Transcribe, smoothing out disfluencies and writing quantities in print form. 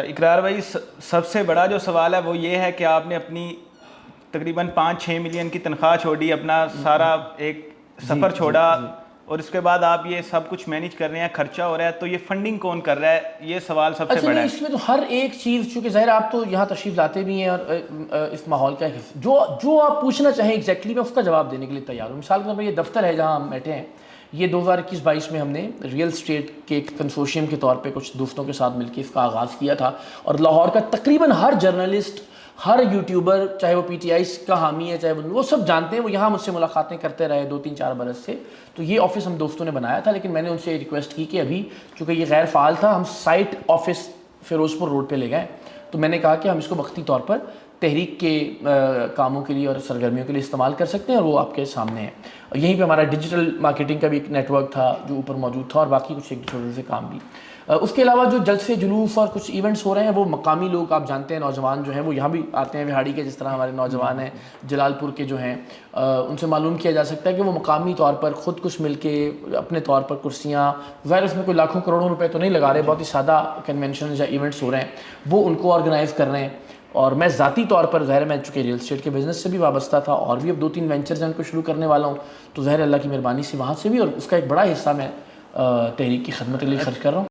اقرار بھائی، سب سے بڑا جو سوال ہے وہ یہ ہے کہ آپ نے اپنی تقریباً 5-6 ملین کی تنخواہ چھوڑی، اپنا سارا ایک سفر چھوڑا، اور اس کے بعد آپ یہ سب کچھ مینیج کر رہے ہیں، خرچہ ہو رہا ہے، تو یہ فنڈنگ کون کر رہا ہے؟ یہ سوال سب سے اچھا بڑا نہیں، ہے۔ اس میں تو ہر ایک چیز، چونکہ ظاہر آپ تو یہاں تشریف لاتے بھی ہیں اور اس ماحول کا جو آپ پوچھنا چاہیں ایگزیکٹلی میں اس کا جواب دینے کے لیے تیار ہوں۔ مثال کے طور پر یہ دفتر ہے جہاں ہم بیٹھے ہیں، یہ 2021-22 میں ہم نے ریئل اسٹیٹ کے ایک کنسورشیم کے طور پہ کچھ دوستوں کے ساتھ مل کے اس کا آغاز کیا تھا، اور لاہور کا تقریباً ہر جرنلسٹ، ہر یوٹیوبر، چاہے وہ پی ٹی آئی کا حامی ہے، چاہے وہ سب جانتے ہیں، وہ یہاں مجھ سے ملاقاتیں کرتے رہے 2-3-4 برس سے۔ تو یہ آفس ہم دوستوں نے بنایا تھا، لیکن میں نے ان سے ریکویسٹ کی کہ ابھی چونکہ یہ غیر فعال تھا، ہم سائٹ آفس فیروز پور روڈ پہ لے گئے۔ تو میں نے کہا کہ ہم اس کو وقتی طور پر تحریک کے کاموں کے لیے اور سرگرمیوں کے لیے استعمال کر سکتے ہیں، اور وہ آپ کے سامنے ہے۔ اور یہیں پہ ہمارا ڈیجیٹل مارکیٹنگ کا بھی ایک نیٹ ورک تھا جو اوپر موجود تھا، اور باقی کچھ ایک چھوٹے سے کام بھی۔ اس کے علاوہ جو جلسے جلوس اور کچھ ایونٹس ہو رہے ہیں، وہ مقامی لوگ آپ جانتے ہیں، نوجوان جو ہیں وہ یہاں بھی آتے ہیں، وہاڑی کے جس طرح ہمارے نوجوان ہیں، جلال پور کے جو ہیں، ان سے معلوم کیا جا سکتا ہے کہ وہ مقامی طور پر خود کچھ مل کے اپنے طور پر کرسیاں، ظاہر اس میں کوئی لاکھوں کروڑوں روپے تو نہیں لگا رہے، بہت ہی سادہ کنونشنز یا ایونٹس ہو رہے ہیں، وہ ان کو آرگنائز کر رہے ہیں۔ اور میں ذاتی طور پر، ظاہر میں چونکہ ریئل اسٹیٹ کے بزنس سے بھی وابستہ تھا، اور بھی اب 2-3 وینچرز ہیں ان کو شروع کرنے والا ہوں، تو ظاہر اللہ کی مہربانی سے وہاں سے بھی، اور اس کا ایک بڑا حصہ میں تحریک کی خدمت کے لیے خرچ کر رہا ہوں۔